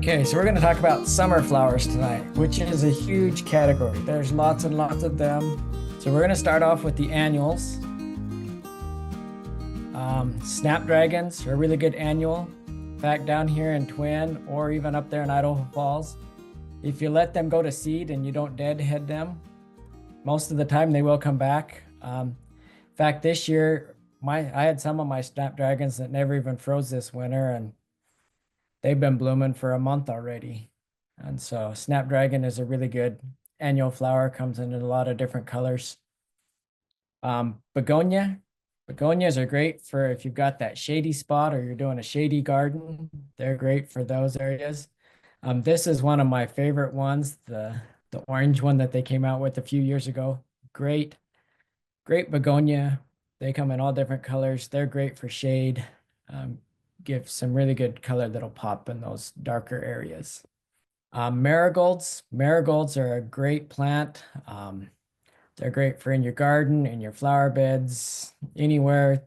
Okay, so we're going to talk about summer flowers tonight, which is a huge category. There's lots and lots of them. So we're going to start off with the annuals. Snapdragons are a really good annual. In fact, down here in Twin or even up there in Idaho Falls, if you let them go to seed and you don't deadhead them, most of the time they will come back. In fact, this year, I had some of my snapdragons that never even froze this winter, and they've been blooming for a month already. And so snapdragon is a really good annual flower, comes in a lot of different colors. Begonias are great for if you've got that shady spot or you're doing a shady garden. They're great for those areas. This is one of my favorite ones, the orange one that they came out with a few years ago. Great begonia. They come in all different colors. They're great for shade. Give some really good color that'll pop in those darker areas. Marigolds are a great plant. They're great for in your garden, in your flower beds, anywhere.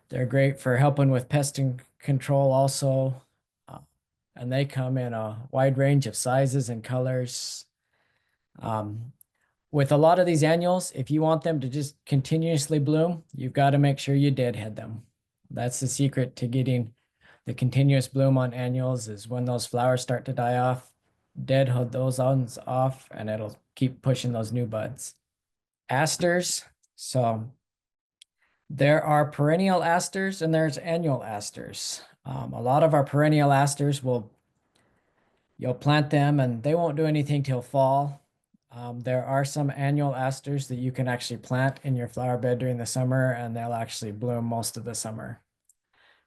They're great for helping with pest control also. And they come in a wide range of sizes and colors. With a lot of these annuals, if you want them to just continuously bloom, you've got to make sure you deadhead them. That's the secret to getting the continuous bloom on annuals, is when those flowers start to die off, deadhead those ones off, and it'll keep pushing those new buds. Asters. So there are perennial asters and there's annual asters. A lot of our perennial asters you'll plant them and they won't do anything till fall. There are some annual asters that you can actually plant in your flower bed during the summer, and they'll actually bloom most of the summer.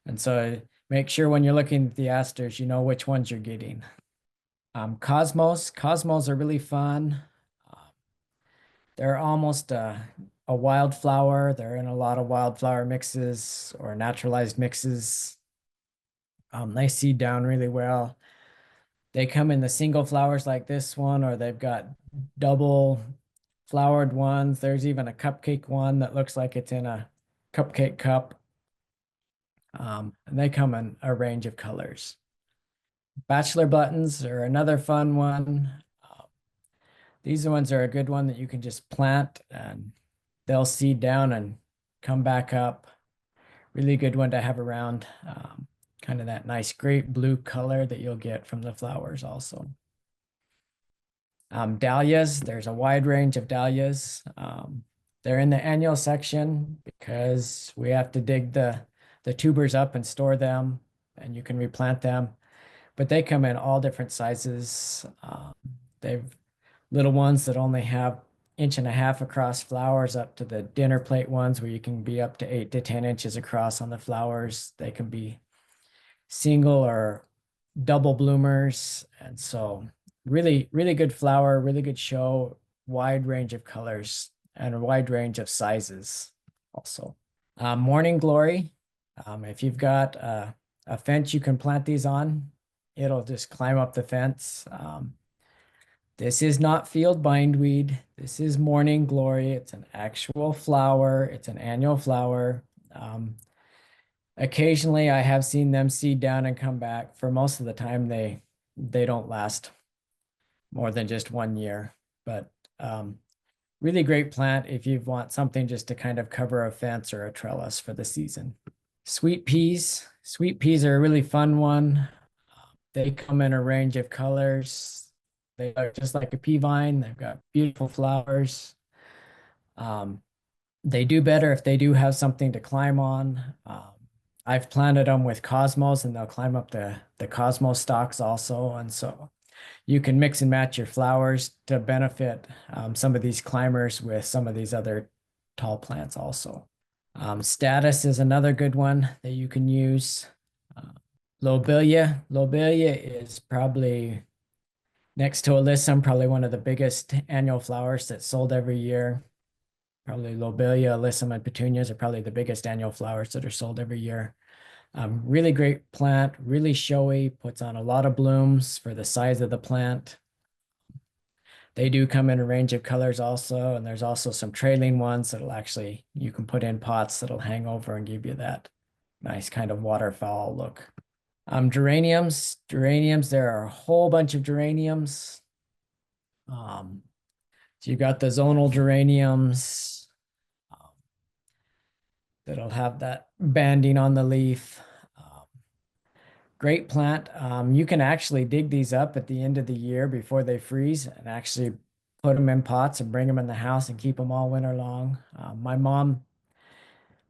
And so make sure when you're looking at the asters, you know which ones you're getting. Cosmos are really fun. They're almost a wildflower. They're in a lot of wildflower mixes or naturalized mixes. They seed down really well. They come in the single flowers like this one, or they've got double flowered ones. There's even a cupcake one that looks like it's in a cupcake cup. And they come in a range of colors. Bachelor buttons are another fun one. These ones are a good one that you can just plant and they'll seed down and come back up. Really good one to have around. Kind of that nice grape blue color that you'll get from the flowers also. Dahlias, there's a wide range of dahlias. They're in the annual section because we have to dig the tubers up and store them, and you can replant them. But they come in all different sizes. They've little ones that only have 1.5 inches across flowers, up to the dinner plate ones where you can be up to 8 to 10 inches across on the flowers. They can be single or double bloomers. And so really, really good flower, really good show, wide range of colors and a wide range of sizes also. Morning Glory. If you've got a fence you can plant these on, it'll just climb up the fence. This is not field bindweed. This is Morning Glory. It's an actual flower. It's an annual flower. Occasionally I have seen them seed down and come back. For most of the time, they don't last more than just 1 year. But really great plant if you want something just to kind of cover a fence or a trellis for the season. Sweet peas. Sweet peas are a really fun one. They come in a range of colors. They are just like a pea vine. They've got beautiful flowers. They do better if they do have something to climb on. I've planted them with cosmos and they'll climb up the cosmos stalks also. And so you can mix and match your flowers to benefit some of these climbers with some of these other tall plants also. Status is another good one that you can use. Lobelia is probably, next to alyssum, probably one of the biggest annual flowers that's sold every year. Probably lobelia, alyssum, and petunias are probably the biggest annual flowers that are sold every year. Really great plant, really showy, puts on a lot of blooms for the size of the plant. They do come in a range of colors also, and there's also some trailing ones that'll actually, you can put in pots that'll hang over and give you that nice kind of waterfall look. Geraniums, there are a whole bunch of geraniums. Um, so you've got the zonal geraniums that'll have that banding on the leaf. Um, Great plant. You can actually dig these up at the end of the year before they freeze and actually put them in pots and bring them in the house and keep them all winter long. My mom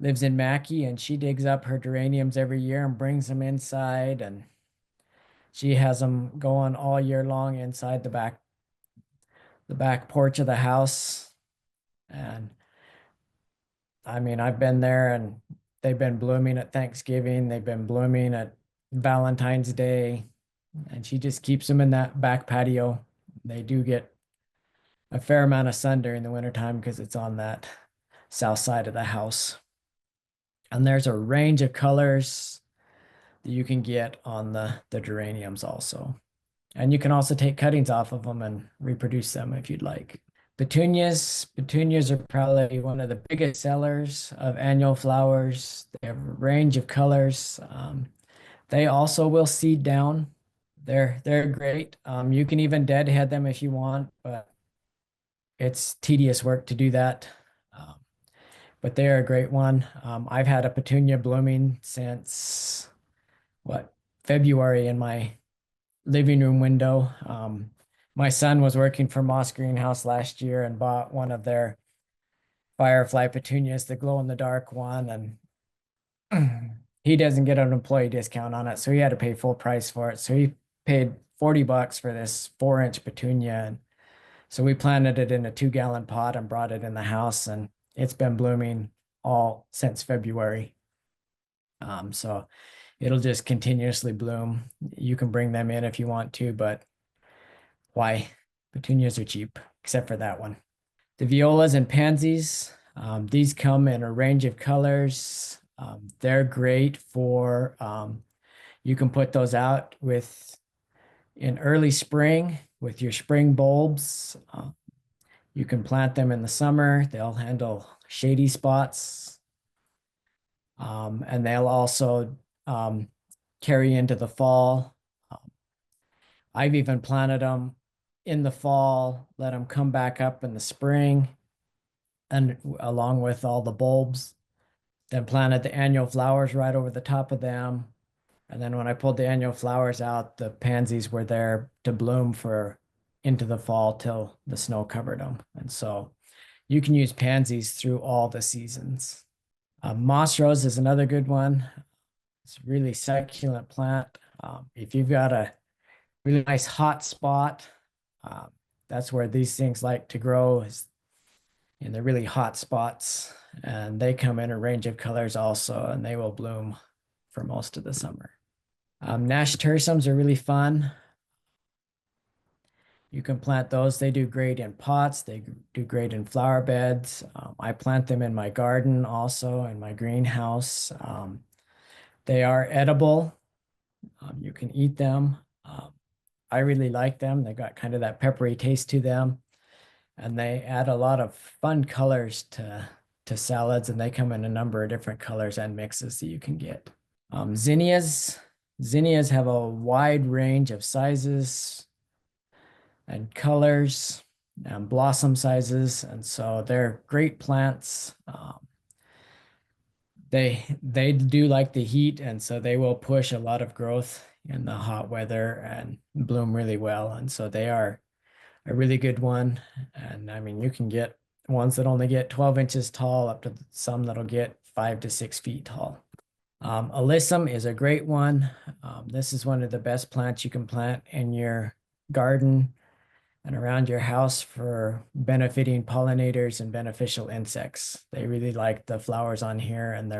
lives in Mackey and she digs up her geraniums every year and brings them inside, and she has them going all year long inside the back porch of the house. And I mean, I've been there and they've been blooming at Thanksgiving, they've been blooming at Valentine's Day, and she just keeps them in that back patio. They do get a fair amount of sun during the wintertime because it's on that south side of the house. And there's a range of colors that you can get on the geraniums also. And you can also take cuttings off of them and reproduce them if you'd like. Petunias are probably one of the biggest sellers of annual flowers. They have a range of colors. They also will seed down. They're great. You can even deadhead them if you want, but it's tedious work to do that. Um, but they're a great one. I've had a petunia blooming since what, February in my living room window. My son was working for Moss Greenhouse last year and bought one of their firefly petunias, the glow in the dark one, and he doesn't get an employee discount on it, so he had to pay full price for it. So he paid $40 for this 4-inch petunia, and so we planted it in a 2-gallon pot and brought it in the house, and it's been blooming all since February. So it'll just continuously bloom. You can bring them in if you want to, but why? Petunias are cheap, except for that one. The violas and pansies, these come in a range of colors. They're great for, you can put those out in early spring with your spring bulbs. You can plant them in the summer. They'll handle shady spots. And they'll also carry into the fall. I've even planted them in the fall, let them come back up in the spring, and along with all the bulbs, then planted the annual flowers right over the top of them. And then when I pulled the annual flowers out, the pansies were there to bloom for into the fall till the snow covered them. And so you can use pansies through all the seasons. Moss rose is another good one. It's a really succulent plant. If you've got a really nice hot spot, um, that's where these things like to grow, is in the really hot spots. And they come in a range of colors also, and they will bloom for most of the summer. Nasturtiums are really fun. You can plant those. They do great in pots. They do great in flower beds. I plant them in my garden also, in my greenhouse. They are edible. You can eat them. I really like them. They got kind of that peppery taste to them, and they add a lot of fun colors to salads, and they come in a number of different colors and mixes that you can get. Zinnias have a wide range of sizes and colors and blossom sizes, and so they're great plants. They do like the heat, and so they will push a lot of growth in the hot weather and bloom really well. And so they are a really good one. And I mean, you can get ones that only get 12 inches tall up to some that'll get 5 to 6 feet tall. Alyssum is a great one. This is one of the best plants you can plant in your garden and around your house for benefiting pollinators and beneficial insects. They really like the flowers on here, and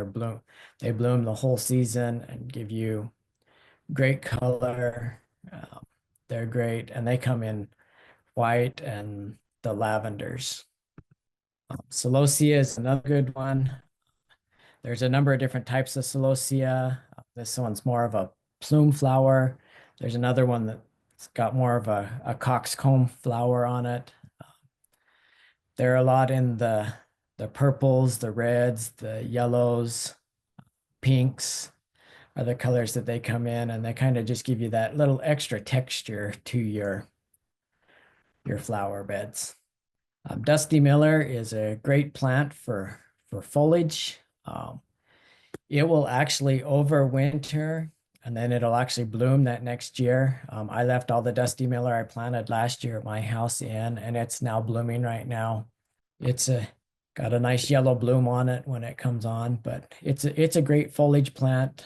they bloom the whole season and give you great color. They're great, and they come in white and the lavenders. Celosia is another good one. There's a number of different types of celosia. This one's more of a plume flower. There's another one that's got more of a coxcomb flower on it. There are a lot in the purples, the reds, the yellows, pinks. are the colors that they come in, and they kind of just give you that little extra texture to your flower beds. Dusty Miller is a great plant for foliage. It will actually overwinter and then it'll actually bloom that next year. I left all the Dusty Miller I planted last year at my house in, and it's now blooming right now. It's got a nice yellow bloom on it when it comes on, but it's a great foliage plant.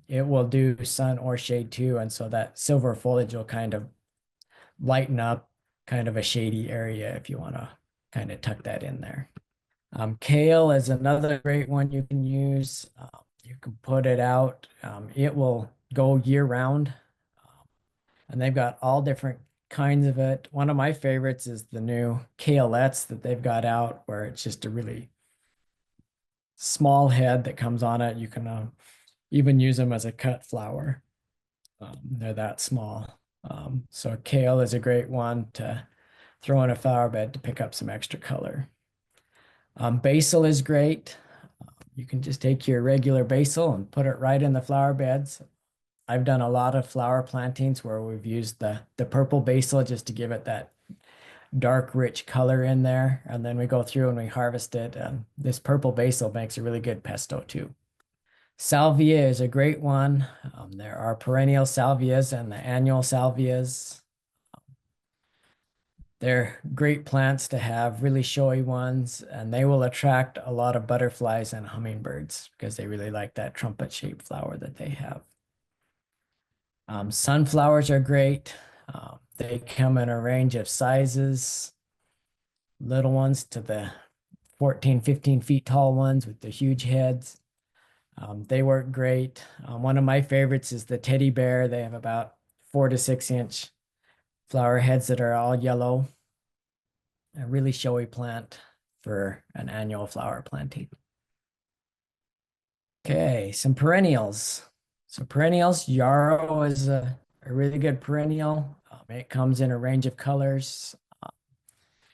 It will do sun or shade too, and so that silver foliage will kind of lighten up kind of a shady area if you want to kind of tuck that in there. Kale is another great one you can use. You can put it out. It will go year round. And they've got all different kinds of it. One of my favorites is the new Kaleettes that they've got out, where it's just a really small head that comes on it. You can even use them as a cut flower. They're that small. So kale is a great one to throw in a flower bed to pick up some extra color. Basil is great. You can just take your regular basil and put it right in the flower beds. I've done a lot of flower plantings where we've used the purple basil just to give it that dark, rich color in there. And then we go through and we harvest it. And this purple basil makes a really good pesto too. Salvia is a great one. There are perennial salvias and the annual salvias. They're great plants to have, really showy ones, and they will attract a lot of butterflies and hummingbirds because they really like that trumpet-shaped flower that they have. Sunflowers are great. They come in a range of sizes, little ones to the 14, 15 feet tall ones with the huge heads. They work great. One of my favorites is the teddy bear. They have about 4 to 6 inch flower heads that are all yellow. A really showy plant for an annual flower planting. Okay, some perennials. So perennials, yarrow is a really good perennial. It comes in a range of colors.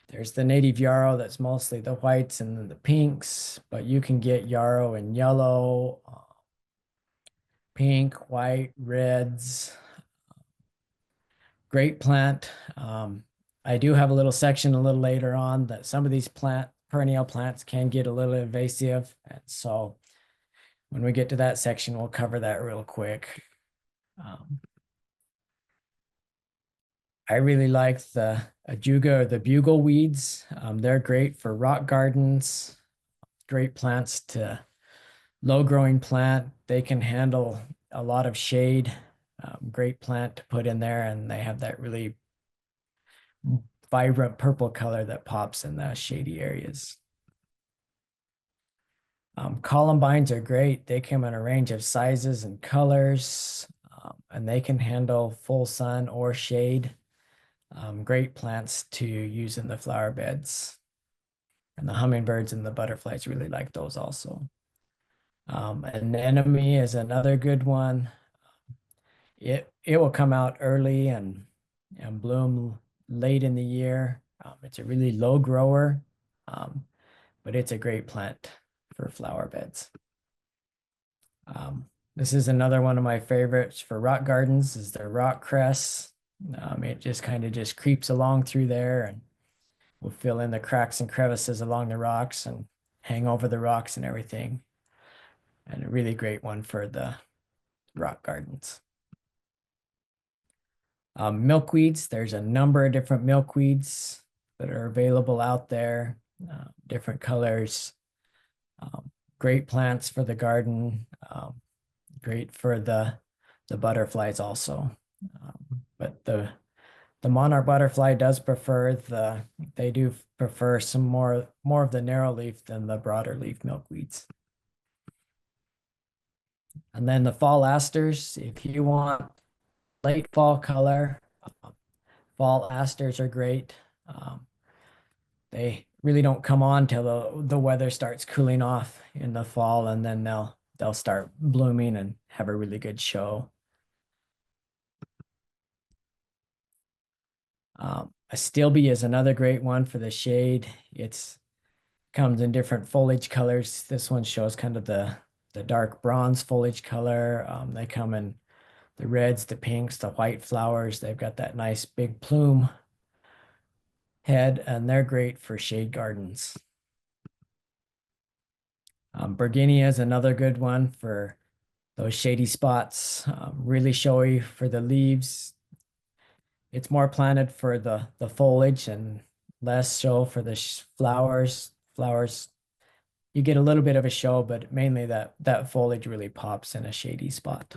There's the native yarrow that's mostly the whites and the pinks, but you can get yarrow in yellow, pink, white, reds. Great plant. I do have a little section a little later on that some of these perennial plants can get a little invasive. And so when we get to that section, we'll cover that real quick. I really like the ajuga or the bugle weeds. They're great for rock gardens, great plants to low growing plant. They can handle a lot of shade. Great plant to put in there, and they have that really vibrant purple color that pops in the shady areas. Columbines are great. They come in a range of sizes and colors, and they can handle full sun or shade. Great plants to use in the flower beds. And the hummingbirds and the butterflies really like those also. Anemone is another good one. It will come out early and bloom late in the year. It's a really low grower, but it's a great plant for flower beds. This is another one of my favorites for rock gardens is the rock cress. It just kind of just creeps along through there and will fill in the cracks and crevices along the rocks and hang over the rocks and everything. And a really great one for the rock gardens. Milkweeds, there's a number of different milkweeds that are available out there, different colors. Great plants for the garden, great for the butterflies also. But the monarch butterfly does prefer they do prefer some more of the narrow leaf than the broader leaf milkweeds. And then the fall asters, if you want late fall color, fall asters are great. They really don't come on till the weather starts cooling off in the fall, and then they'll start blooming and have a really good show. Astilbe is another great one for the shade. It's comes in different foliage colors. This one shows kind of the the dark bronze foliage color. They come in the reds, the pinks, the white flowers. They've got that nice big plume head, and they're great for shade gardens. Berginia is another good one for those shady spots, really showy for the leaves. It's more planted for the foliage and less show for the flowers. Flowers, you get a little bit of a show, but mainly that foliage really pops in a shady spot.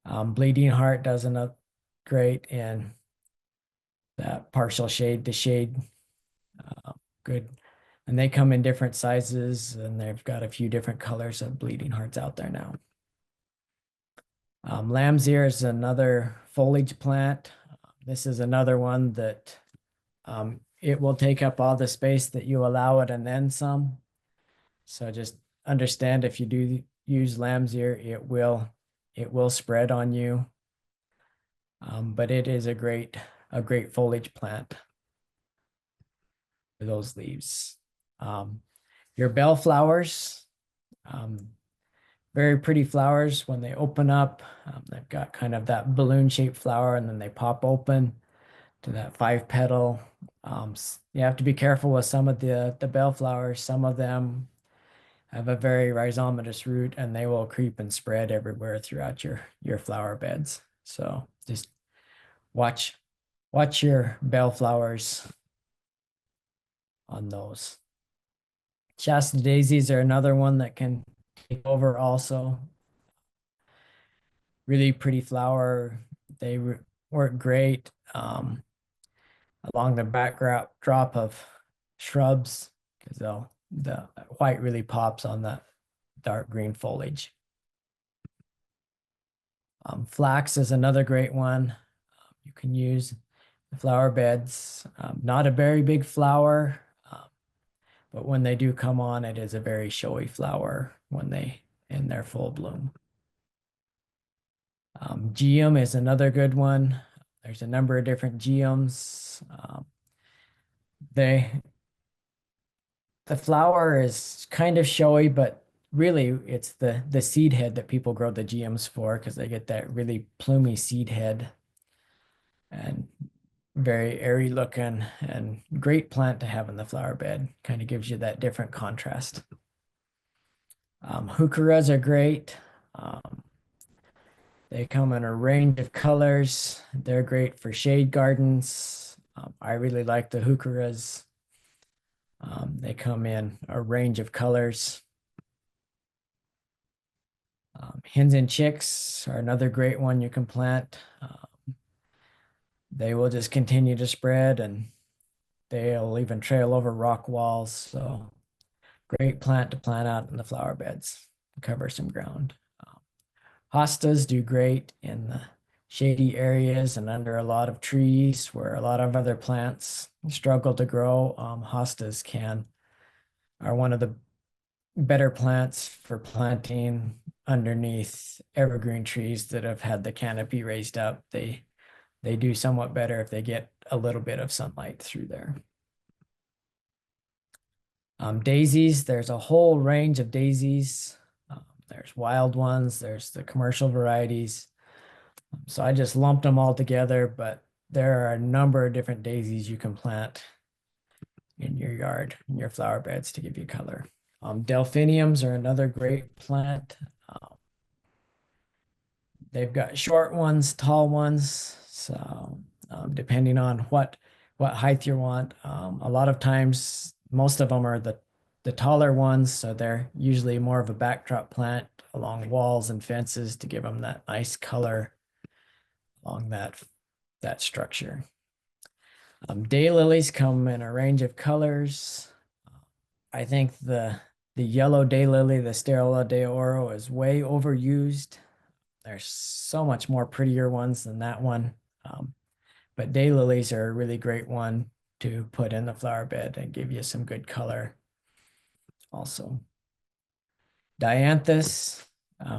Bleeding Heart does enough great in that partial shade to shade. Good. And they come in different sizes, and they've got a few different colors of Bleeding Hearts out there now. Lamb's Ear is another foliage plant. This is another one that it will take up all the space that you allow it and then some. So just understand if you do use lamb's ear, it will spread on you. But it is a great foliage plant for those leaves. Your bellflowers, very pretty flowers when they open up. They've got kind of that balloon shaped flower, and then they pop open to that 5 petal. You have to be careful with some of the bellflowers. Some of them have a very rhizomatous root, and they will creep and spread everywhere throughout your flower beds. So just watch your bellflowers on those. Shasta daisies are another one that can take over also. Really pretty flower. They work great along the backdrop of shrubs, because the white really pops on that dark green foliage. Flax is another great one. You can use the flower beds. Not a very big flower, but when they do come on, it is a very showy flower when they in their full bloom. Geum is another good one. There's a number of different geums. The flower is kind of showy, but really it's the seed head that people grow the geums for, because they get that really plumy seed head and very airy looking, and great plant to have in the flower bed. Kind of gives you that different contrast. Heucheras are great. They come in a range of colors. They're great for shade gardens. I really like the heucheras. They come in a range of colors. Hens and chicks are another great one you can plant. They will just continue to spread, and they'll even trail over rock walls. So great plant to plant out in the flower beds, cover some ground. Hostas do great in the shady areas and under a lot of trees where a lot of other plants struggle to grow. Hostas are one of the better plants for planting underneath evergreen trees that have had the canopy raised up. They do somewhat better if they get a little bit of sunlight through there. Daisies, there's a whole range of daisies. There's wild ones, there's the commercial varieties. So I just lumped them all together, but there are a number of different daisies you can plant in your yard, in your flower beds, to give you color. Delphiniums are another great plant. They've got short ones, tall ones. So depending on what height you want, a lot of times, most of them are the taller ones. So they're usually more of a backdrop plant along walls and fences to give them that nice color along that structure. Daylilies come in a range of colors. I think the yellow daylily, the Sterilla de Oro, is way overused. There's so much more prettier ones than that one. But daylilies are a really great one to put in the flower bed and give you some good color also. Dianthus,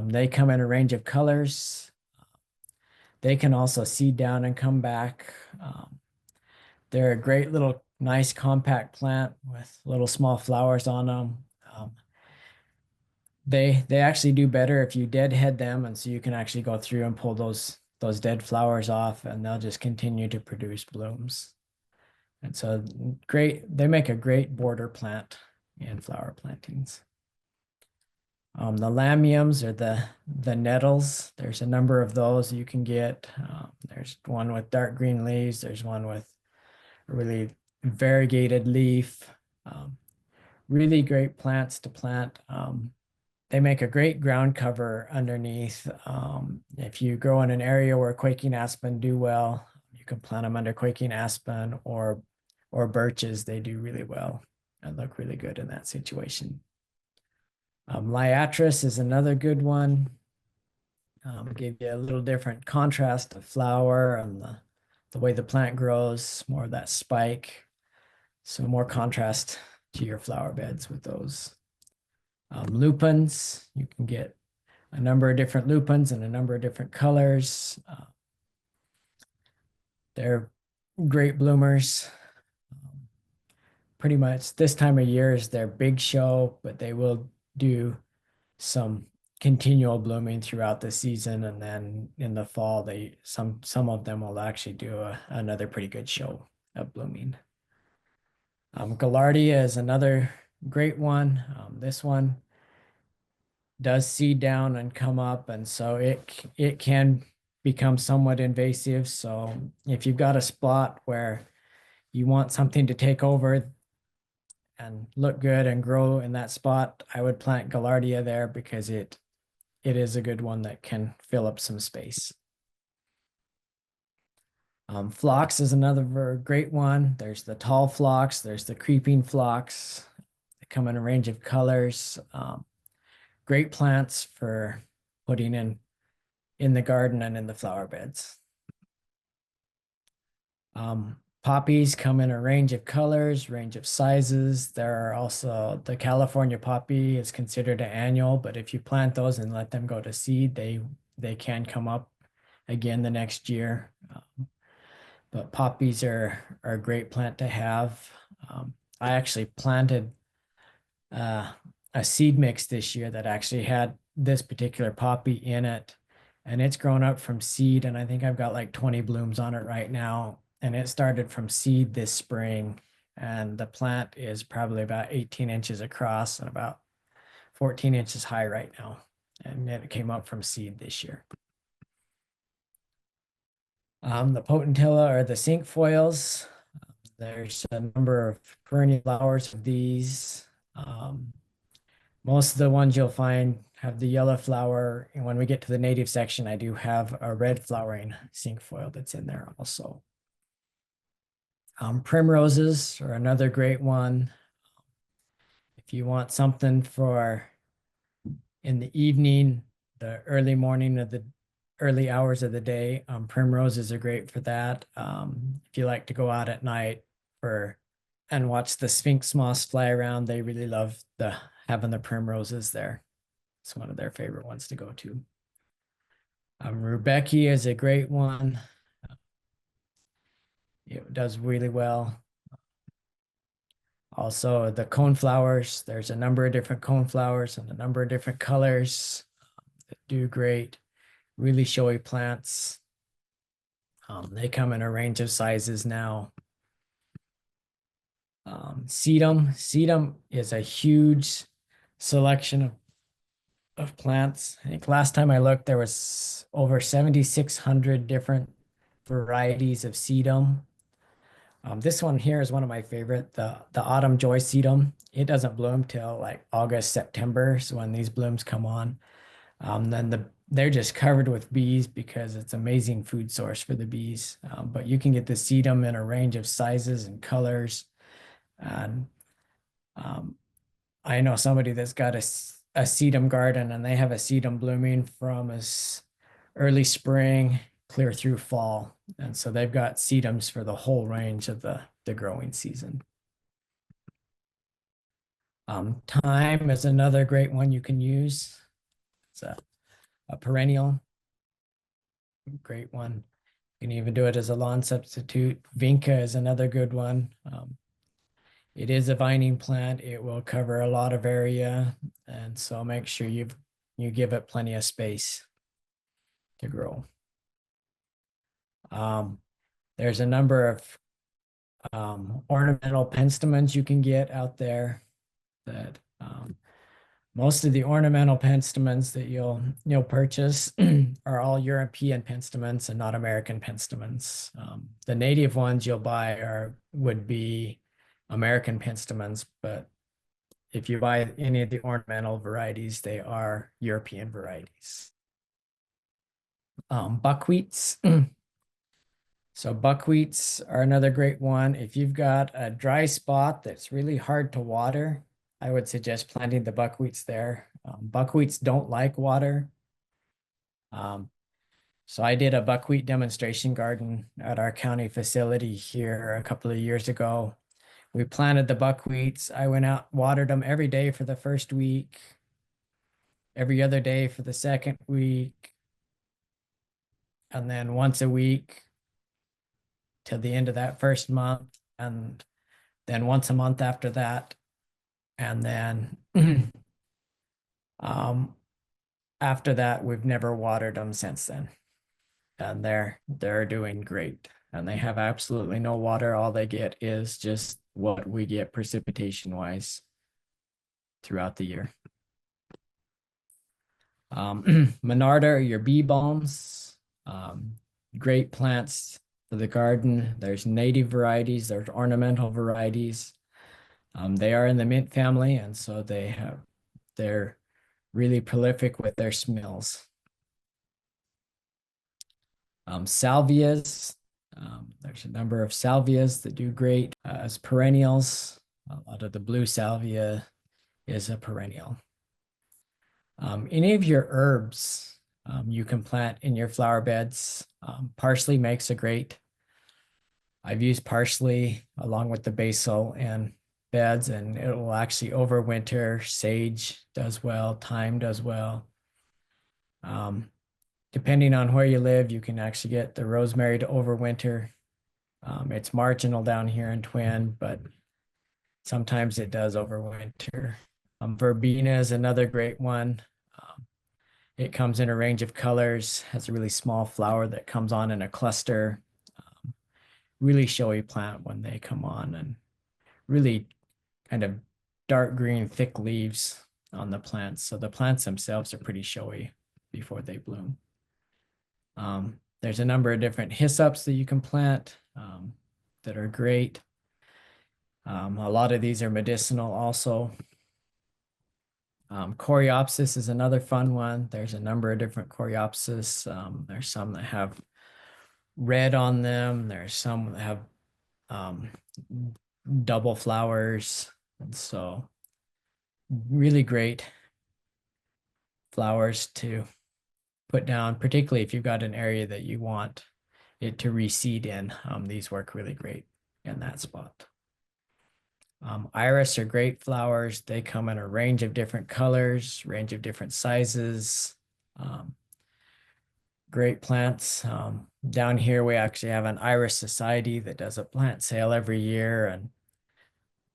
they come in a range of colors. They can also seed down and come back. They're a great little nice compact plant with little small flowers on them. They actually do better if you deadhead them, and so you can actually go through and pull those dead flowers off, and they'll just continue to produce blooms. And so they make a great border plant in flower plantings. The lamiums or the nettles, there's a number of those you can get. There's one with dark green leaves. There's one with a really variegated leaf. Really great plants to plant. They make a great ground cover underneath. If you grow in an area where quaking aspen do well, you can plant them under quaking aspen or birches. They do really well and look really good in that situation. Liatris is another good one. Give you a little different contrast of flower and the way the plant grows, more of that spike. So more contrast to your flower beds with those. Lupins, you can get a number of different lupins in a number of different colors. They're great bloomers. Pretty much this time of year is their big show, but they will do some continual blooming throughout the season, and then in the fall some of them will actually do another pretty good show of blooming. Gaillardia is another great one. This one does seed down and come up, and so it can become somewhat invasive. So if you've got a spot where you want something to take over and look good and grow in that spot, I would plant Gaillardia there because it is a good one that can fill up some space. Phlox is another great one. There's the tall phlox, there's the creeping phlox. They come in a range of colors. Great plants for putting in the garden and in the flower beds. Poppies come in a range of colors, range of sizes. There are also the California poppy is considered an annual, but if you plant those and let them go to seed, they can come up again the next year. But poppies are a great plant to have. I actually planted a seed mix this year that actually had this particular poppy in it, and it's grown up from seed, and I think I've got like 20 blooms on it right now, and it started from seed this spring, and the plant is probably about 18 inches across and about 14 inches high right now, and it came up from seed this year. The potentilla or the cinquefoils, there's a number of perennial flowers of these. Most of the ones you'll find have the yellow flower. And when we get to the native section, I do have a red flowering cinquefoil that's in there also. Primroses are another great one. If you want something for in the evening, the early morning of the early hours of the day, primroses are great for that. If you like to go out at night and watch the sphinx moths fly around, they really love having the primroses there. It's one of their favorite ones to go to. Rudbeckia is a great one. It does really well. Also, the coneflowers, there's a number of different coneflowers and a number of different colors that do great, really showy plants. They come in a range of sizes now. Sedum is a huge selection of plants. I think last time I looked, there was over 7,600 different varieties of sedum. This one here is one of my favorite, the autumn joy sedum. It doesn't bloom till like August, September. So when these blooms come on, then they're just covered with bees because it's amazing food source for the bees. But you can get the sedum in a range of sizes and colors. And I know somebody that's got a sedum garden, and they have a sedum blooming from as early spring clear through fall. And so they've got sedums for the whole range of the growing season. Thyme is another great one you can use. It's a perennial, great one. You can even do it as a lawn substitute. Vinca is another good one. It is a vining plant. It will cover a lot of area, And so make sure you give it plenty of space to grow. There's a number of ornamental penstemons you can get out there that most of the ornamental penstemons that you'll purchase are all European penstemons and not American penstemons. The native ones you'll buy would be American penstemons, but if you buy any of the ornamental varieties, they are European varieties. Buckwheats. So buckwheats are another great one. If you've got a dry spot that's really hard to water, I would suggest planting the buckwheats there. Buckwheats don't like water. So I did a buckwheat demonstration garden at our county facility here a couple of years ago. We planted the buckwheats. I went out, watered them every day for the first week, every other day for the second week, and then once a week till the end of that first month, and then once a month after that. And then after that, we've never watered them since then. And they're doing great. And they have absolutely no water. All they get is just what we get precipitation wise throughout the year. Monarda are your bee balms. Great plants for the garden. There's native varieties, there's ornamental varieties. They are in the mint family, and so they're really prolific with their smells. Salvias, there's a number of salvias that do great as perennials. A lot of the blue salvia is a perennial. Any of your herbs you can plant in your flower beds. Parsley makes a great. I've used parsley along with the basil in beds, and it will actually overwinter. Sage does well, thyme does well. Depending on where you live, you can actually get the rosemary to overwinter. It's marginal down here in Twin, but sometimes it does overwinter. Verbena is another great one. It comes in a range of colors, has a really small flower that comes on in a cluster. Really showy plant when they come on, and really kind of dark green, thick leaves on the plants. So the plants themselves are pretty showy before they bloom. There's a number of different hyssops that you can plant that are great. A lot of these are medicinal also. Coreopsis is another fun one. There's a number of different coreopsis. There's some that have red on them. There's some that have double flowers. And so really great flowers to put down, particularly if you've got an area that you want it to reseed in. These work really great in that spot. Iris are great flowers. They come in a range of different colors, range of different sizes. Great plants. Down here, we actually have an Iris Society that does a plant sale every year, and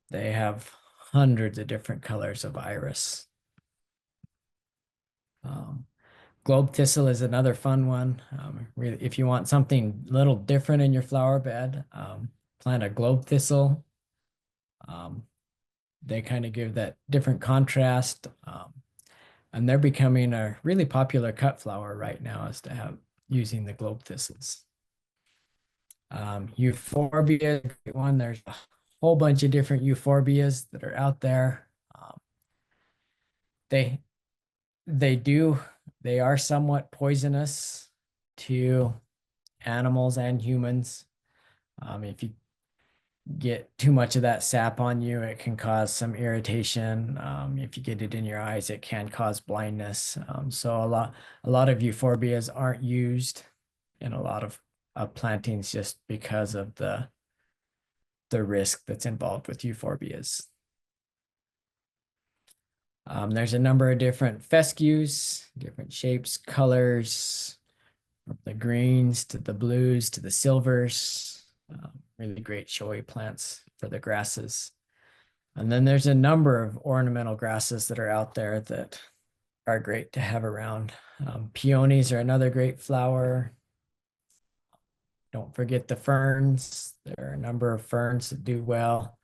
they have hundreds of different colors of iris. Globe thistle is another fun one. Really, if you want something a little different in your flower bed, plant a globe thistle. They kind of give that different contrast, and they're becoming a really popular cut flower right now as to have using the globe thistles. Euphorbia, great one. There's a whole bunch of different euphorbias that are out there. They are somewhat poisonous to animals and humans. If you get too much of that sap on you, it can cause some irritation. If you get it in your eyes, it can cause blindness. So a lot of euphorbias aren't used in a lot of plantings just because of the risk that's involved with euphorbias. There's a number of different fescues, different shapes, colors, from the greens to the blues to the silvers. Really great showy plants for the grasses. And then there's a number of ornamental grasses that are out there that are great to have around. Peonies are another great flower. Don't forget the ferns. There are a number of ferns that do well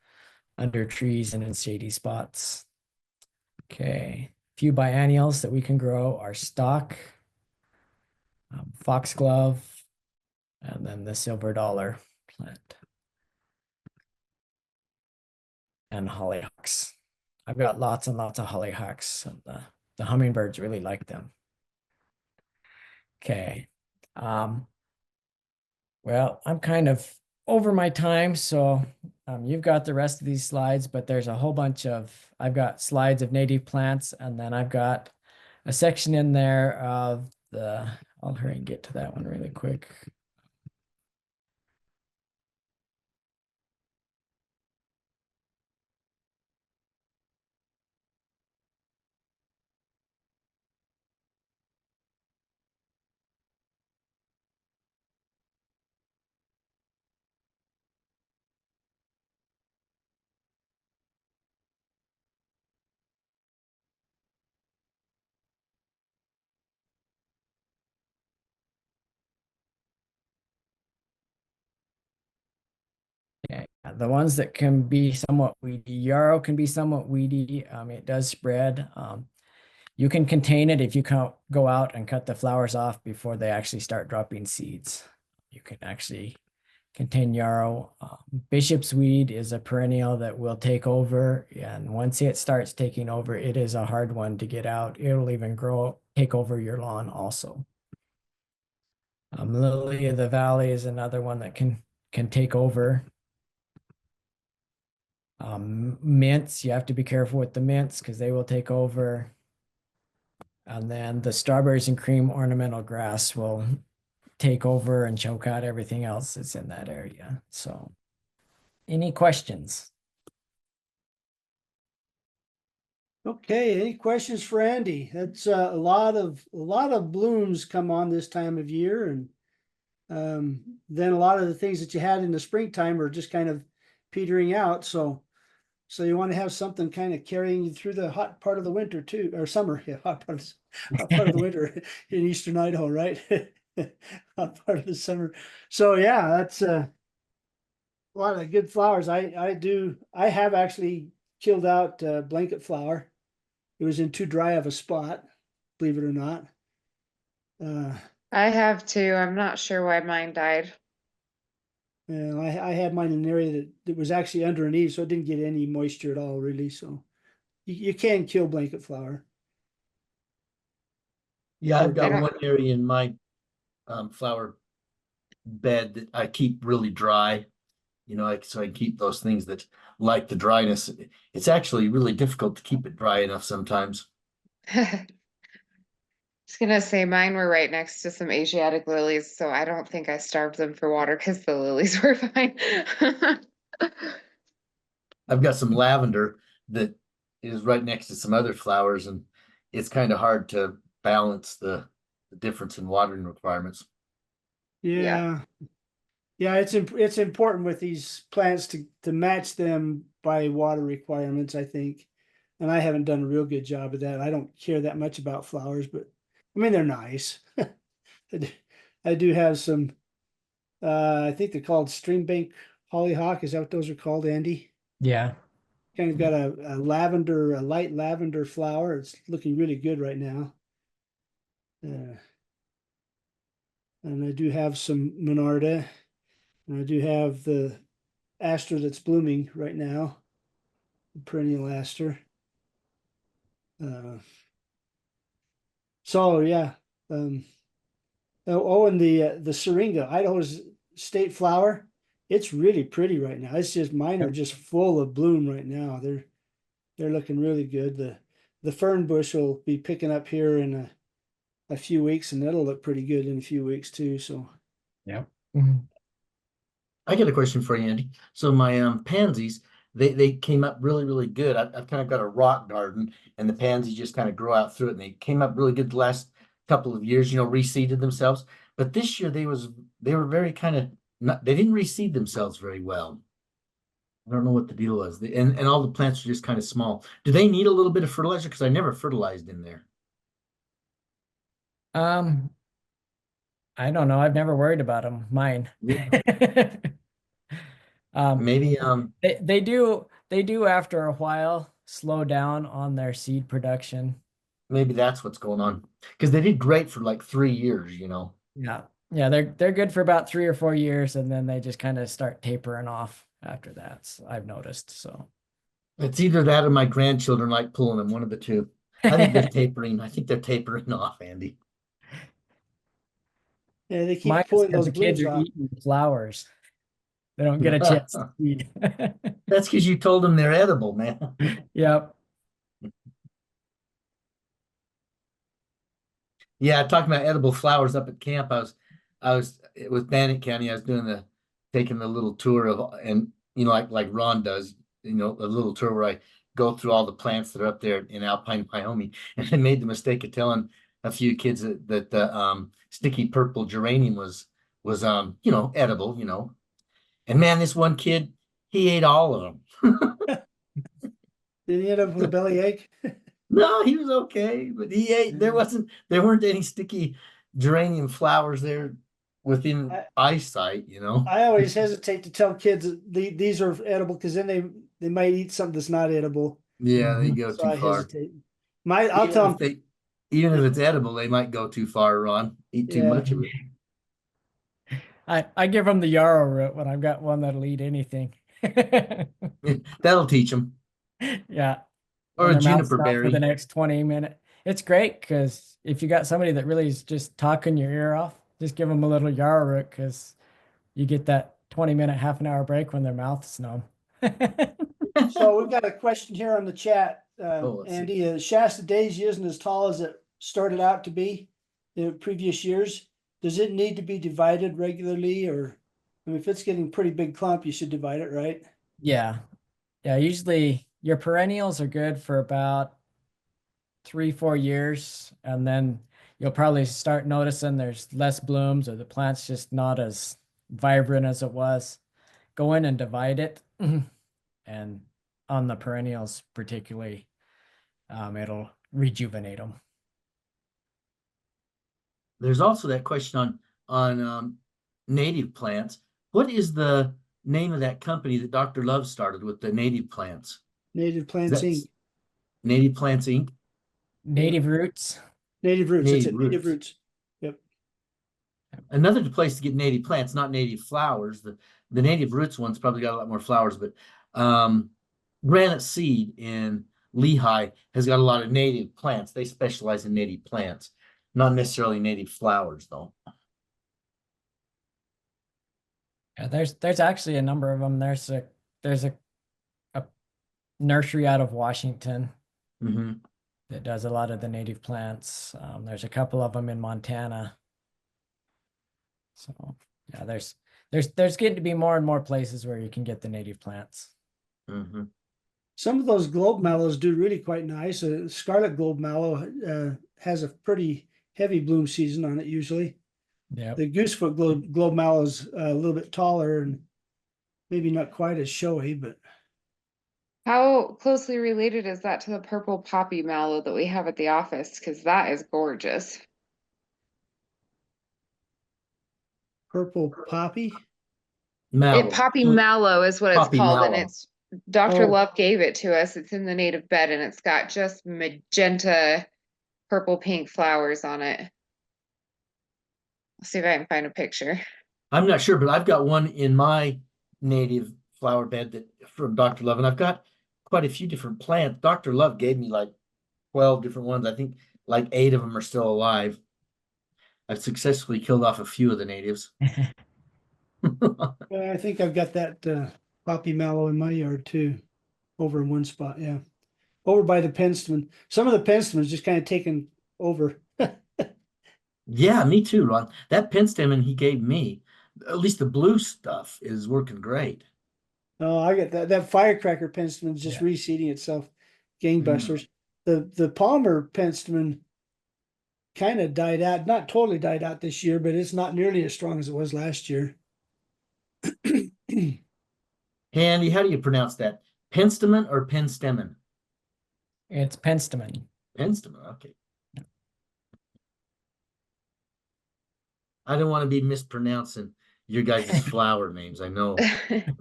under trees and in shady spots. Okay, a few biennials that we can grow are stock, foxglove, and then the silver dollar plant and hollyhocks. I've got lots and lots of hollyhocks, and the hummingbirds really like them. Okay. Well, I'm kind of over my time, so you've got the rest of these slides, but there's a whole bunch of, I've got slides of native plants, and then I've got a section in there of I'll hurry and get to that one really quick. Okay. The ones that can be somewhat weedy, yarrow can be somewhat weedy. It does spread. You can contain it if you go out and cut the flowers off before they actually start dropping seeds. You can actually contain yarrow. Bishop's weed is a perennial that will take over, and once it starts taking over, it is a hard one to get out. It'll even take over your lawn also. Lily of the Valley is another one that can take over. Mints, you have to be careful with the mints because they will take over. And then the strawberries and cream ornamental grass will take over and choke out everything else that's in that area. So, any questions? Okay, any questions for Andy? That's a lot of blooms come on this time of year, and then a lot of the things that you had in the springtime are just kind of petering out. So you want to have something kind of carrying you through the hot part of the winter too, or summer. Yeah, hot part of the winter in eastern Idaho, right? Hot part of the summer. So yeah, that's a lot of good flowers. I have actually killed out blanket flower. It was in too dry of a spot, believe it or not. I have too. I'm not sure why mine died. And I had mine in an area that was actually under an eave, so it didn't get any moisture at all, really. So you can kill blanket flower. Yeah, I've got don't- one area in my flower bed that I keep really dry. So I keep those things that like the dryness. It's actually really difficult to keep it dry enough sometimes. was gonna say mine were right next to some Asiatic lilies, so I don't think I starved them for water because the lilies were fine. I've got some lavender that is right next to some other flowers, and it's kind of hard to balance the difference in watering requirements. Yeah. Yeah, it's important with these plants to match them by water requirements, I think. And I haven't done a real good job of that. I don't care that much about flowers, but I mean they're nice. I do have some I think they're called streambank hollyhock. Is that what those are called, Andy? Yeah. Kind of got a light lavender flower. It's looking really good right now. And I do have some Monarda. And I do have the aster that's blooming right now, the perennial aster. So yeah. And the syringa, Idaho's state flower. It's really pretty right now. It's just mine are just full of bloom right now. They're looking really good. The fern bush will be picking up here in a few weeks, and that'll look pretty good in a few weeks too. So yeah. Mm-hmm. I got a question for you, Andy. So my pansies, they came up really, really good. I've kind of got a rock garden, and the pansies just kind of grow out through it, and they came up really good the last couple of years, reseeded themselves. But this year they were very kind of not, they didn't reseed themselves very well. I don't know what the deal was. And all the plants are just kind of small. Do they need a little bit of fertilizer? Because I never fertilized in there. Um, I don't know. I've never worried about them. Mine. Yeah. Um, Maybe they do after a while slow down on their seed production. maybe that's what's going on. Because they did great for like 3 years, you know. Yeah. Yeah, they're good for about 3 or 4 years, and then they just kind of start tapering off after that. I've noticed. So It's either that or my grandchildren like pulling them, one of the two. I think they're tapering. I think they're tapering off, Andy. Yeah, they mine keep is pulling because those the kids blooms are off. eating the flowers. They don't get a chance to eat. That's because you told them they're edible, man. Yep. Yeah, talking about edible flowers up at camp. I was with Bannock County. I was doing taking the little tour of, and like Ron does, a little tour where I go through all the plants that are up there in Alpine, Wyoming. And I made the mistake of telling a few kids that the sticky purple geranium was edible, And man, this one kid, he ate all of them. Did he end up with a bellyache? No, he was okay, but he ate. There weren't any sticky geranium flowers there within I, eyesight. I always hesitate to tell kids that these are edible because then they might eat something that's not edible. Yeah, they Mhm. go So too I far. hesitate. I'll Even tell if them, even if it's edible, they might go too far, Ron. Eat too yeah. much of I give them the yarrow root when I've got one that'll eat anything. it. That'll teach them. Yeah. Or And a their mouth's juniper not for the berry. next 20 minutes. It's great because if you got somebody that really is just talking your ear off, just give them a little yarrow root because you get that 20-minute, half an hour break when their mouth's numb. So we've got a question here on the chat, Let's see. Andy. Shasta Daisy isn't as tall as it started out to be in previous years. Does it need to be divided regularly, or I mean, if it's getting a pretty big clump, you should divide it, right? Yeah. Yeah. Usually your perennials are good for about 3, 4 years. And then you'll probably start noticing there's less blooms or the plant's just not as vibrant as it was. Go in and divide it. And on the perennials, particularly, it'll rejuvenate them. There's also that question on native plants. What is the name of that company that Dr. Love started with the native plants? Native Is Plants that Inc. Native Plants Inc.? Yeah. Native roots. Native Roots. That's Native it. Native Roots. Roots. Yep. Another place to get native plants, not native flowers. The native roots one's probably got a lot more flowers, but Granite Seed in Lehigh has got a lot of native plants. They specialize in native plants, not necessarily native flowers, though. Yeah, there's actually a number of them. There's a nursery out of Washington Mm-hmm. that does a lot of the native plants. There's a couple of them in Montana. So yeah, there's getting to be more and more places where you can get the native plants. Mm-hmm. Some of those globe mallows do really quite nice. Scarlet globe mallow has a pretty heavy bloom season on it usually. Yeah. The goosefoot globe mallow is a little bit taller and maybe not quite as showy, but How closely related is that to the purple poppy mallow that we have at the office? Because that is gorgeous. purple poppy. Mallow. Poppy mallow is what it's Poppy called, and mallow. it's Dr. Oh. Love gave it to us. It's in the native bed, and it's got just magenta, purple, pink flowers on it. Let's see if I can find a picture. I'm not sure, but I've got one in my native flower bed that from Dr. Love, and I've got quite a few different plants. Dr. Love gave me like 12 different ones. I think like 8 of them are still alive. I've successfully killed off a few of the natives. I think I've got that poppy mallow in my yard too, over in one spot. Yeah, over by the penstemon. Some of the penstemons just kind of taken over. Yeah, me too, Ron. That penstemon he gave me, at least the blue stuff, is working great. Oh, I get that firecracker penstemon is just Yeah. reseeding itself, gangbusters. The Palmer penstemon kind of died out, not totally died out this year, but it's not nearly as strong as it was last year. Hey, Hey, Andy, how do you pronounce that? Penstemon or penstemon? It's penstemon. Penstemon, okay. I don't want to be mispronouncing your guys' flower names. I know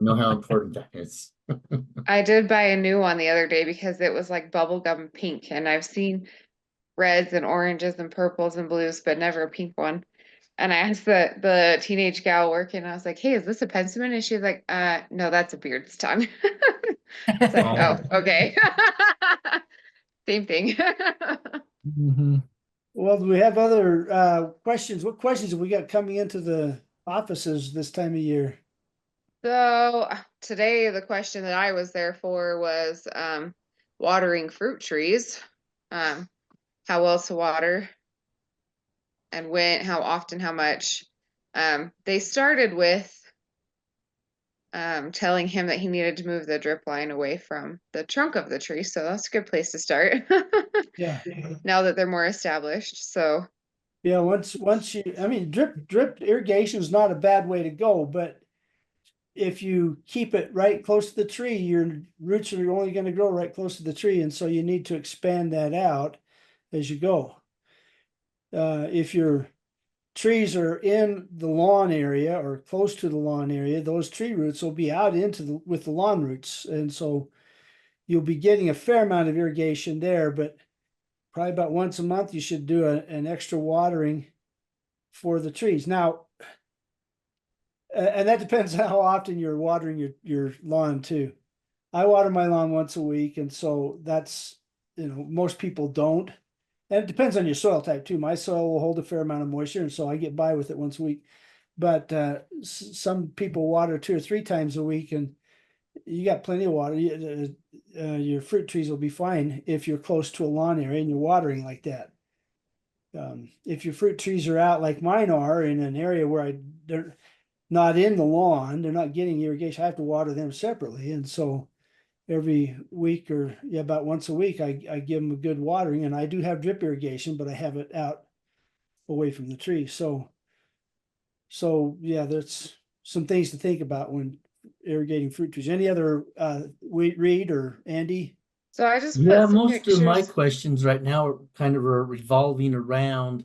how important that is. I did buy a new one the other day because it was like bubblegum pink, and I've seen reds and oranges and purples and blues, but never a pink one. And I asked the teenage gal working, I was like, "Hey, is this a penstemon?" And she's like, no, that's a beard's tongue." It's like, oh, okay. Same thing. Mhm. Well, do we have other questions? What questions have we got coming into the offices this time of year? So today the question that I was there for was watering fruit trees. How well to water and when, how often, how much. They started with telling him that he needed to move the drip line away from the trunk of the tree. So that's a good place to start. Yeah. Now that they're more established. So Yeah, once you, I mean, drip irrigation is not a bad way to go, but if you keep it right close to the tree, your roots are only going to grow right close to the tree, and so you need to expand that out as you go. If your trees are in the lawn area or close to the lawn area, those tree roots will be out with the lawn roots, and so you'll be getting a fair amount of irrigation there, but probably about once a month you should do an extra watering for the trees. Now, and that depends on how often you're watering your lawn too. I water my lawn once a week, and so that's, most people don't. And it depends on your soil type too. My soil will hold a fair amount of moisture, and so I get by with it once a week. But some people water 2 or 3 times a week, and you got plenty of water. Your fruit trees will be fine if you're close to a lawn area and you're watering like that. If your fruit trees are out like mine are in an area where they're not in the lawn, they're not getting irrigation, I have to water them separately. And so every week or about once a week, I give them a good watering, and I do have drip irrigation, but I have it out away from the tree. So yeah, there's some things to think about when irrigating fruit trees. Any other Reed or Andy? so I just Yeah, put some most of my pictures. questions right now are kind of revolving around.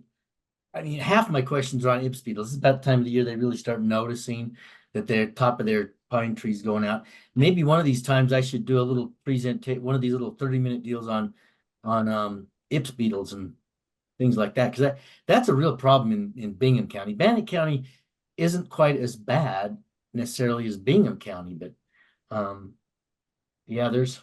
I mean, half of my questions are on Ips beetles. This is about the time of the year they really start noticing that their top of their pine trees going out. Maybe one of these times I should do a little one of these little 30-minute deals on Ips beetles and things like that, because that's a real problem in Bingham County. Bannock County isn't quite as bad necessarily as Bingham County, but yeah, there's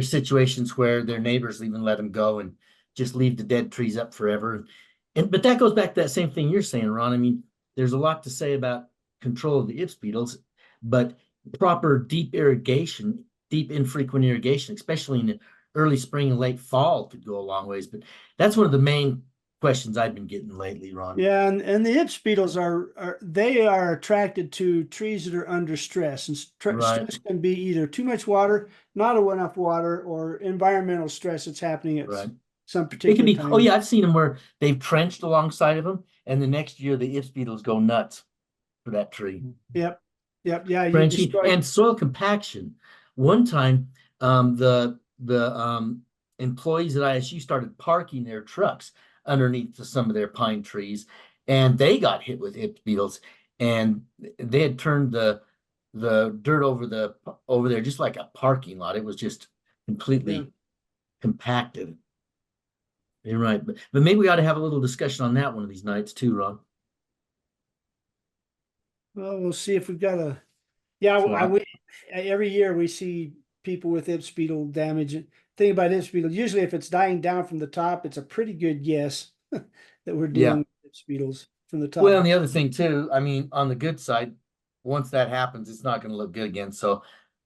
situations where their neighbors even let them go and just leave the dead trees up forever. But that goes back to that same thing you're saying, Ron. I mean, there's a lot to say about control of the Ips beetles, but proper deep irrigation, deep infrequent irrigation, especially in the early spring and late fall, could go a long ways. But that's one of the main questions I've been getting lately, Ron. Yeah, and the Ips beetles they are attracted to trees that are under stress, and Right. stress can be either too much water, not enough water, or environmental stress that's happening at Right. some It could particular be, time. oh yeah, I've seen them where they've trenched alongside of them, and the next year the Ips beetles go nuts for that tree. Yep, yeah, you Trenching destroy. and soil compaction. One time, the employees at ISU started parking their trucks underneath some of their pine trees, and they got hit with Ips beetles, and they had turned the dirt over there just like a parking lot. It was just completely Yeah. compacted. You're right, but maybe we ought to have a little discussion on that one of these nights too, Ron. Well, we'll see if we've got yeah, every year we see people with Ips beetle damage. Thing about Ips beetle, usually if it's dying down from the top, it's a pretty good guess that we're dealing with Ips beetles from the top. Well, and the other thing too, I mean, on the good side, once that happens, it's not going to look good again. So,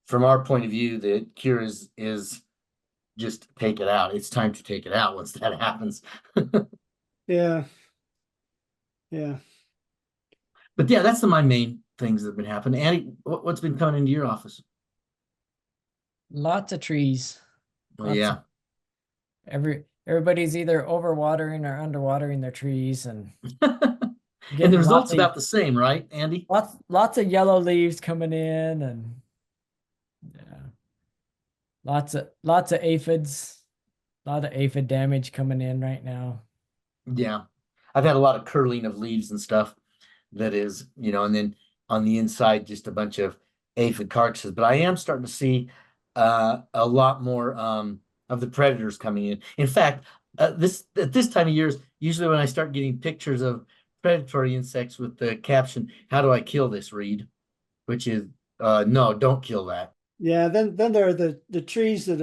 from our point of view, the cure is just take it out. It's time to take it out once that happens. Yeah, yeah. But yeah, that's my main things that have been happening. Andy, what's been coming into your office? Lots of trees. Oh Lots yeah, of everybody's either overwatering or underwatering their trees and and the getting results about the same, right, Andy? lots of yellow leaves coming in and lots of aphids, a lot of aphid damage coming in right now. Yeah. I've had a lot of curling of leaves and stuff that is, and then on the inside, just a bunch of aphid carcasses. But I am starting to see a lot more of the predators coming in. In fact, this at this time of year is usually when I start getting pictures of predatory insects with the caption, "How do I kill this, Reed?" Which is no, don't kill that. Yeah, then there are the trees that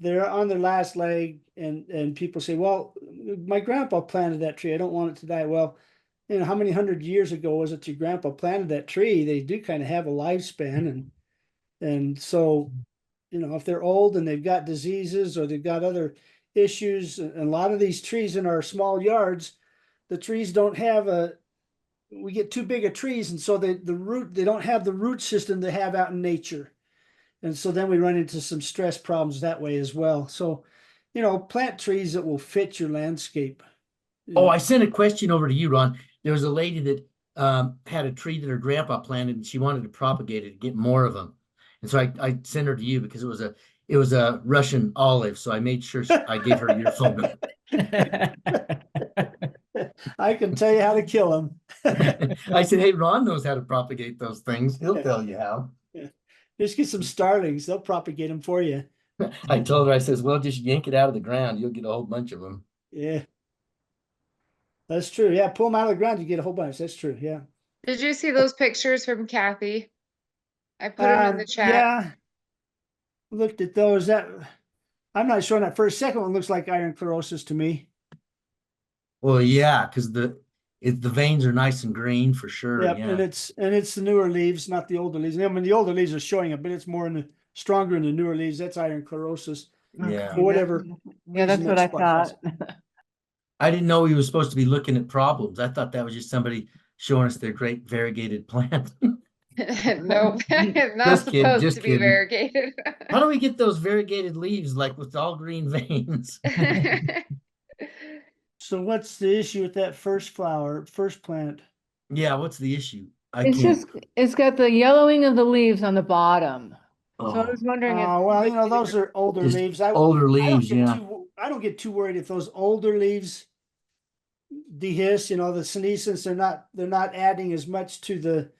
they're on their last leg, and people say, well, my grandpa planted that tree. I don't want it to die. Well, how many 100 years ago was it your grandpa planted that tree? They do kind of have a lifespan, and so if they're old and they've got diseases or they've got other issues, and a lot of these trees in our small yards, the trees don't have we get too big of trees, and so they don't have the root system they have out in nature. And so then we run into some stress problems that way as well. So, plant trees that will fit your landscape. Oh, I sent a question over to you, Ron. There was a lady that had a tree that her grandpa planted, and she wanted to propagate it, get more of them. And so I sent her to you because it was a Russian olive. So I made sure I gave her your phone number. I can tell you how to kill them. I said, hey, Ron knows how to propagate those things. He'll tell you how. Just get some starlings. They'll propagate them for you. I told her, I says, well, just yank it out of the ground. You'll get a whole bunch of them. Yeah. That's true. Yeah, pull them out of the ground, you get a whole bunch. That's true. Yeah. Did you see those pictures from Kathy? I put them in the chat. Yeah. Looked at those. I'm not sure on that first. Second one looks like iron chlorosis to me. Well, yeah, because the veins are nice and green for sure. Yep, Yeah. and it's the newer leaves, not the older leaves. I mean, the older leaves are showing it, but it's more stronger in the newer leaves. That's iron chlorosis. Yeah. For whatever. Yeah, that's reason what I that spot thought. I didn't know he was supposed to be looking at problems. I thought that was just somebody showing us their great variegated plant. Nope, it's not Just kidding, supposed just to be kidding. variegated. How do we get those variegated leaves like with all green veins? So what's the issue with that first plant? Yeah, what's the issue? I It's can't. just, it's got the yellowing of the leaves on the bottom. So I Oh, was wondering if. Well, those are older just leaves. older leaves, yeah. I don't get too worried if those older leaves dehisce, the senescence, they're not adding as much to the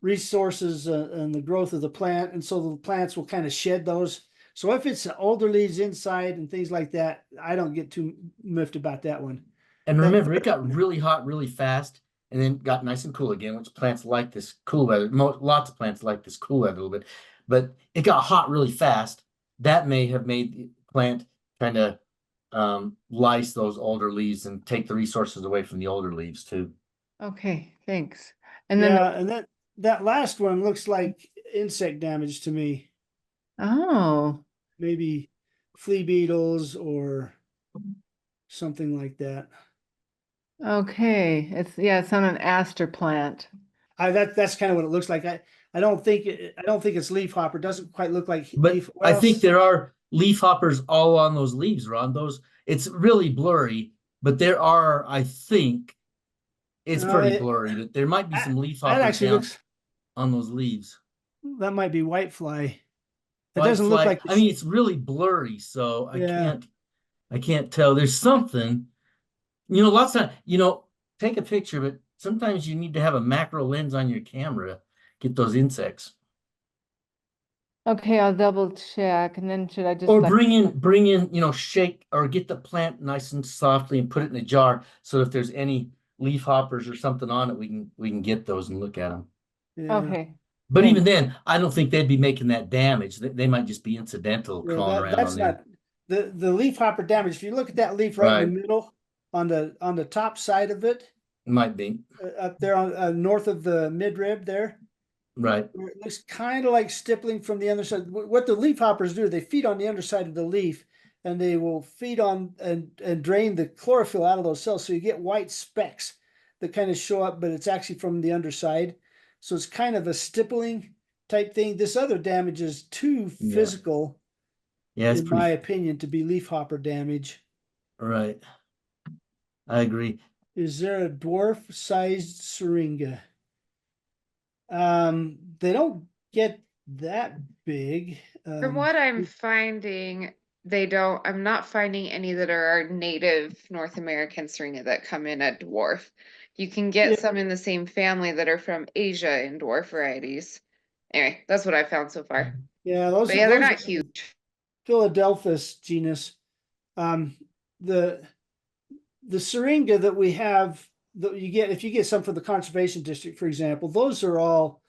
resources and the growth of the plant, and so the plants will kind of shed those. So if it's older leaves inside and things like that, I don't get too miffed about that one. And remember, it got really hot really fast and then got nice and cool again, which plants like this cool weather. Lots of plants like this cool weather a little bit, but it got hot really fast. That may have made the plant kind of lice those older leaves and take the resources away from the older leaves too. Okay, thanks. And then, and that last one looks like insect damage to me. oh, Maybe flea beetles or something like that. okay. It's on an aster plant. That's kind of what it looks like. I don't think it's leafhopper. It doesn't quite look like But leaf. I think there are leaf hoppers all on those leaves, Ron. It's really blurry, but there are, I think, it's pretty blurry. That there might be some leaf that hoppers actually down looks. on those leaves. That might be whitefly. It doesn't look like. I mean, it's really blurry, so Yeah. I can't tell. There's something, lots of time, take a picture, but sometimes you need to have a macro lens on your camera to get those insects. Okay, I'll double check. And then should I just Or like, bring in, shake or get the plant nice and softly and put it in a jar. So if there's any leaf hoppers or something on it, we can get those and look at them. Yeah. okay, But Thanks. even then, I don't think they'd be making that damage. They might just be incidental crawling around That's on there. not the leaf hopper damage. If you look at that leaf right in the middle on the top side of it, Might be. up there on north of the midrib there, Right. where it looks kind of like stippling from the underside. What the leaf hoppers do, they feed on the underside of the leaf, and they will feed on and drain the chlorophyll out of those cells. So you get white specks that kind of show up, but it's actually from the underside. So it's kind of a stippling type thing. This other damage is too physical, Yeah, it's in my pretty opinion, to be leafhopper damage. right. I agree. Is there a dwarf-sized syringa? They don't get that big. From what I'm finding, I'm not finding any that are our native North American syringa that come in at dwarf. You can get Yeah. some in the same family that are from Asia in dwarf varieties. Anyway, that's what I found so far. Yeah, those But yeah, they're those not are huge. Philadelphus genus. The syringa that we have that you get if you get some from the conservation district, for example, those are all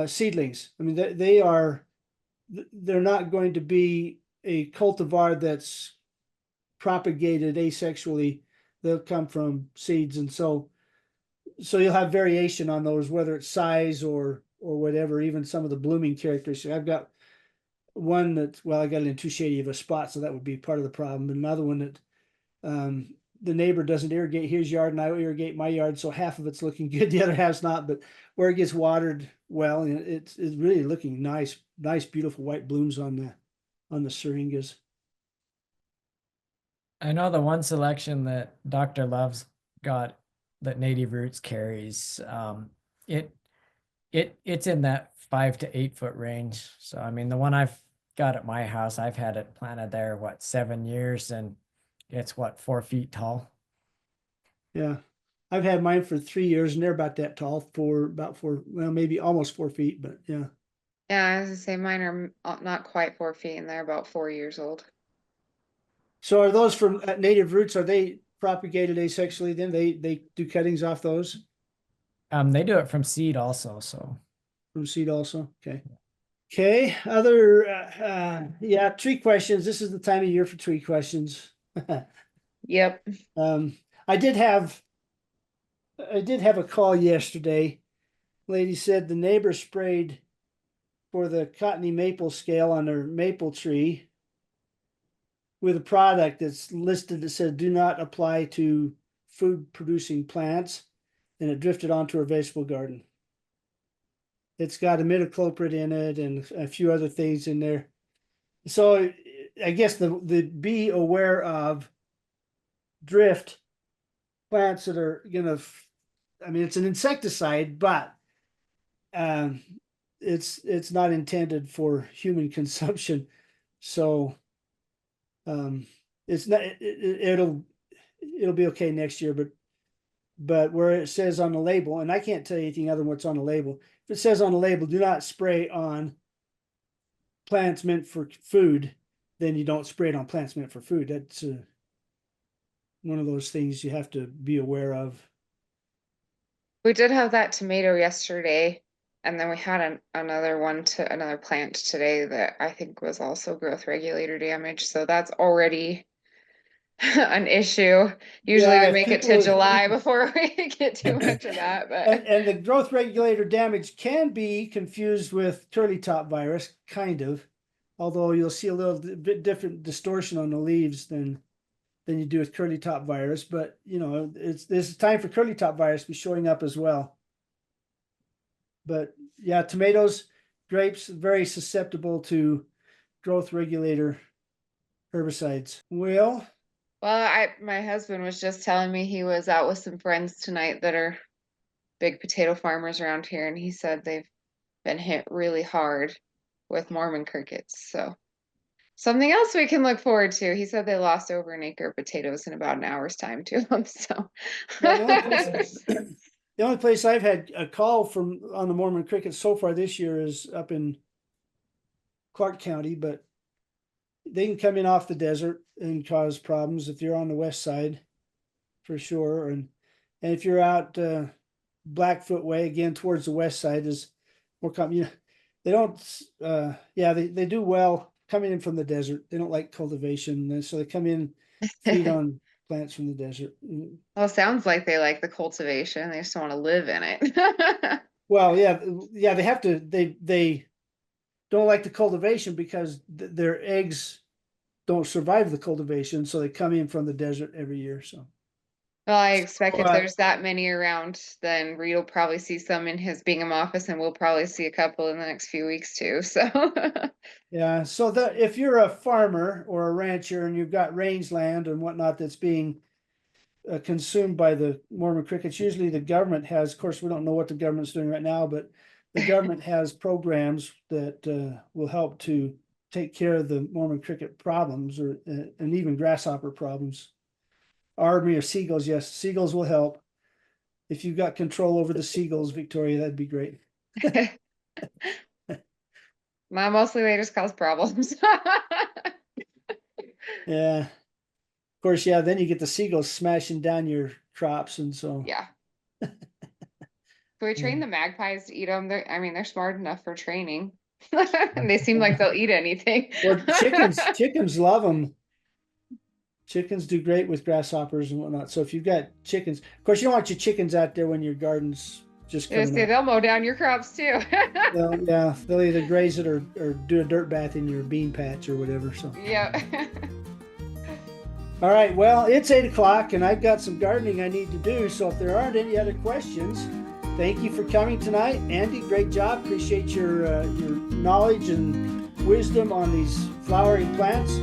seedlings. I mean, they're not going to be a cultivar that's propagated asexually. They'll come from seeds, and so you'll have variation on those, whether it's size or whatever. Even some of the blooming characteristics. I've got one that, well, I got it in too shady of a spot, so that would be part of the problem. Another one that the neighbor doesn't irrigate his yard and I irrigate my yard, so half of it's looking good, the other half's not. But where it gets watered well, it's really looking nice, beautiful white blooms on the syringas. I know the one selection that Dr. Love's got that Native Roots carries, it's in that 5 to 8 foot range. So I mean, the one I've got at my house, I've had it planted there, what, 7 years, and it's what, 4 feet tall. Yeah, I've had mine for 3 years and they're about that tall, well, maybe almost 4 feet, but yeah. Yeah, I was gonna say mine are not quite 4 feet and they're about 4 years old. So are those from Native Roots? Are they propagated asexually? Then they do cuttings off those They do it from seed also, so. from seed also. Okay. Okay. Other yeah, tree questions. This is the time of year for tree questions. Yep. I did have a call yesterday. Lady said the neighbor sprayed for the cottony maple scale on their maple tree with a product that's listed that said do not apply to food producing plants, and it drifted onto her vegetable garden. It's got imidacloprid in it and a few other things in there. So I guess the be aware of drift plants that are gonna, I mean, it's an insecticide, but it's not intended for human consumption. So it's not, it'll be okay next year, but where it says on the label, and I can't tell you anything other than what's on the label. If it says on the label, do not spray on plants meant for food, then you don't spray it on plants meant for food. That's one of those things you have to be aware of. We did have that tomato yesterday, and then we had another plant today that I think was also growth regulator damage. So that's already an issue. Usually Yeah, we if make it to people- July before we get too much of that, but and the growth regulator damage can be confused with curly top virus, kind of, although you'll see a little bit different distortion on the leaves than you do with curly top virus. But you know, this is time for curly top virus to be showing up as well. But yeah, tomatoes, grapes, very susceptible to growth regulator herbicides. well, my husband was just telling me he was out with some friends tonight that are big potato farmers around here, and he said they've been hit really hard with Mormon crickets. So something else we can look forward to. He said they lost over an acre of potatoes in about an hour's time to them. So the only place I've had a call from on the Mormon crickets so far this year is up in Clark County, but they can come in off the desert and cause problems if you're on the west side, for sure. And if you're out Blackfoot Way, again towards the west side, is more common. You know, they don't. Yeah, they do well coming in from the desert. They don't like cultivation, so they come in, feed on plants from the desert. well, it sounds like they like the cultivation. They just don't want to live in it. Well, yeah, they have to. They don't like the cultivation because their eggs don't survive the cultivation, so they come in from the desert every year. So, Well, I expect if But- there's that many around, then Reed will probably see some in his Bingham office, and we'll probably see a couple in the next few weeks too. So yeah, so if you're a farmer or a rancher and you've got rangeland and whatnot that's being consumed by the Mormon crickets, usually the government has. Of course, we don't know what the government's doing right now, but the government has programs that will help to take care of the Mormon cricket problems or and even grasshopper problems. Army or seagulls, yes, seagulls will help. If you've got control over the seagulls, Victoria, that'd be great. Mostly they just cause problems. Yeah. Of course, yeah, then you get the seagulls smashing down your crops and so. Yeah. Can we train the magpies to eat them? They're smart enough for training. And they seem like they'll eat anything. Well, chickens love them. Chickens do great with grasshoppers and whatnot. So if you've got chickens, of course, you don't want your chickens out there when your garden's just coming up. They'll mow down your crops too. Yeah, they'll either graze it or do a dirt bath in your bean patch or whatever. So Yeah. all right, well, it's 8 o'clock and I've got some gardening I need to do. So if there aren't any other questions, thank you for coming tonight. Andy, great job. Appreciate your knowledge and wisdom on these flowering plants.